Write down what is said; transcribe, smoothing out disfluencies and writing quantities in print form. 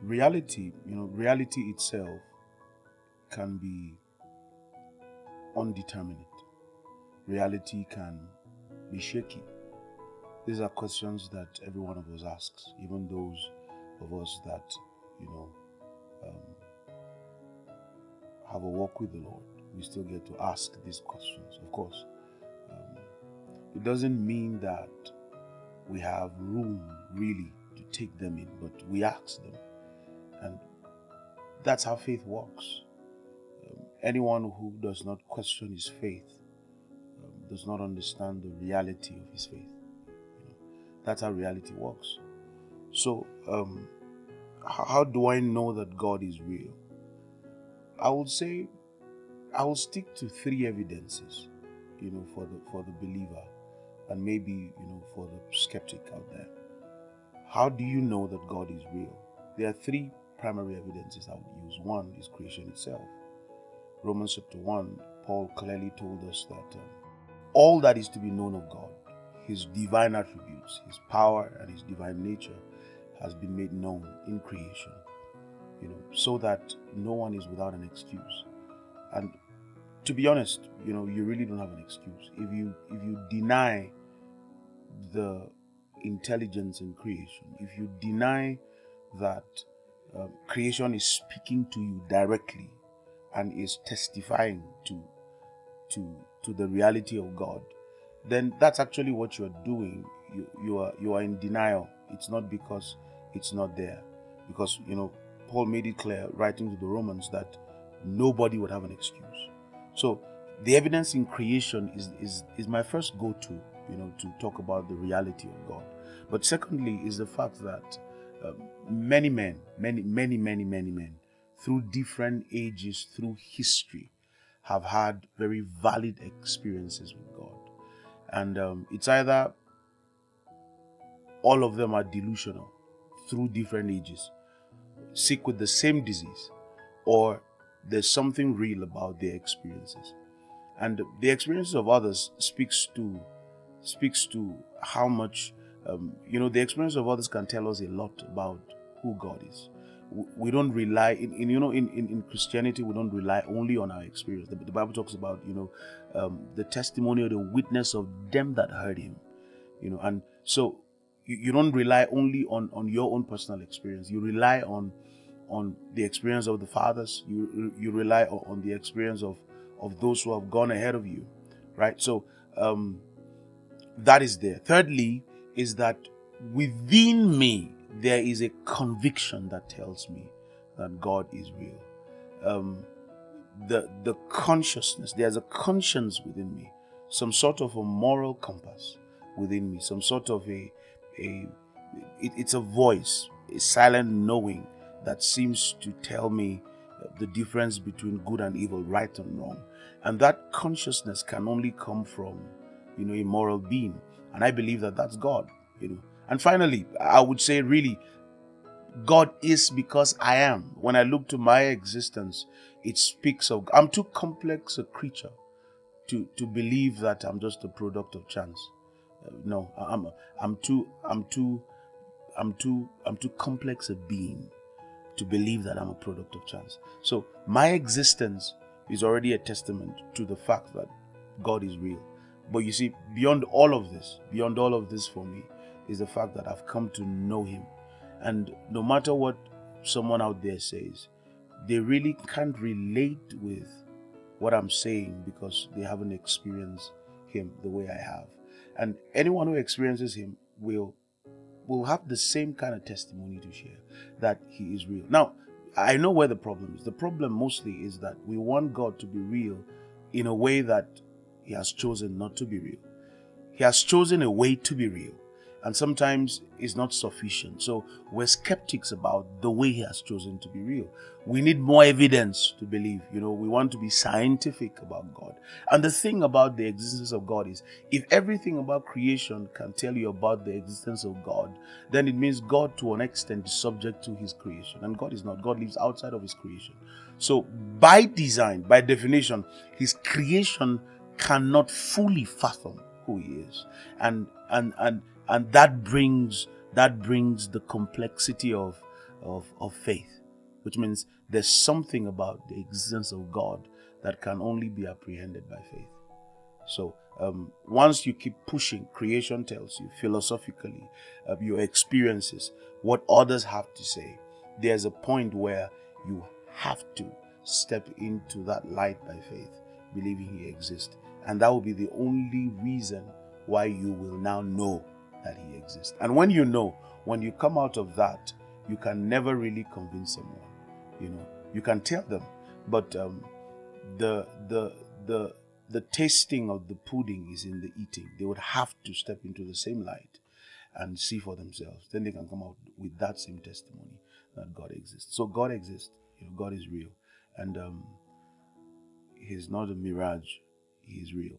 reality itself can be undeterminate. Reality can be shaky. These are questions that every one of us asks, even those of us that, have a walk with the Lord. We still get to ask these questions. Of course, it doesn't mean that we have room really to take them in, but we ask them. And that's how faith works. Anyone who does not question his faith does not understand the reality of his faith. That's how reality works. So, how do I know that God is real? I will stick to 3 evidences, for the believer, and maybe, for the skeptic out there. How do you know that God is real? There are 3 primary evidences I would use. One is creation itself. Romans chapter 1, Paul clearly told us that all that is to be known of God, his divine attributes, his power and his divine nature, has been made known in creation, so that no one is without an excuse. And to be honest, you really don't have an excuse. If you deny the intelligence in creation, if you deny that creation is speaking to you directly and is testifying to the reality of God, then that's actually what you're doing. You are in denial. It's not because it's not there. Because, Paul made it clear, writing to the Romans, that nobody would have an excuse. So the evidence in creation is my first go-to, to talk about the reality of God. But secondly is the fact that many men, through different ages, through history, have had very valid experiences with God. And it's either all of them are delusional through different ages, sick with the same disease, or there's something real about their experiences. And the experiences of others speaks to how much, the experience of others can tell us a lot about who God is. We don't rely in Christianity. We don't rely only on our experience. The Bible talks about the testimony or the witness of them that heard him. And so you don't rely only on your own personal experience. You rely on the experience of the fathers. You rely on the experience of those who have gone ahead of you, right? So that is there. Thirdly is that within me there is a conviction that tells me that God is real. The consciousness, there's a conscience within me, some sort of a moral compass within me, some sort of it's a voice, a silent knowing that seems to tell me the difference between good and evil, right and wrong. And that consciousness can only come from, a moral being. And I believe that that's God, And finally, I would say really, God is because I am. When I look to my existence, it speaks of, I'm too complex a creature to believe that I'm just a product of chance. No, I'm too complex a being to believe that I'm a product of chance. So my existence is already a testament to the fact that God is real. But you see, beyond all of this for me is the fact that I've come to know him. And no matter what someone out there says, they really can't relate with what I'm saying because they haven't experienced him the way I have. And anyone who experiences him will have the same kind of testimony to share, that he is real. Now, I know where the problem is. The problem mostly is that we want God to be real in a way that he has chosen not to be real. He has chosen a way to be real, and sometimes it's not sufficient. So we're skeptics about the way he has chosen to be real. We need more evidence to believe. We want to be scientific about God. And the thing about the existence of God is, if everything about creation can tell you about the existence of God, then it means God to an extent is subject to his creation. And God is not. God lives outside of his creation. So by design, by definition, his creation cannot fully fathom who he is. And that brings the complexity of of faith, which means there's something about the existence of God that can only be apprehended by faith. So once you keep pushing, creation tells you philosophically, your experiences, what others have to say, there's a point where you have to step into that light by faith, believing He exists. And that will be the only reason why you will now know that He exists. And when you know, when you come out of that, you can never really convince someone. You can tell them, but the tasting of the pudding is in the eating. They would have to step into the same light and see for themselves. Then they can come out with that same testimony that God exists. So God exists. God is real. And He's not a mirage. He is real.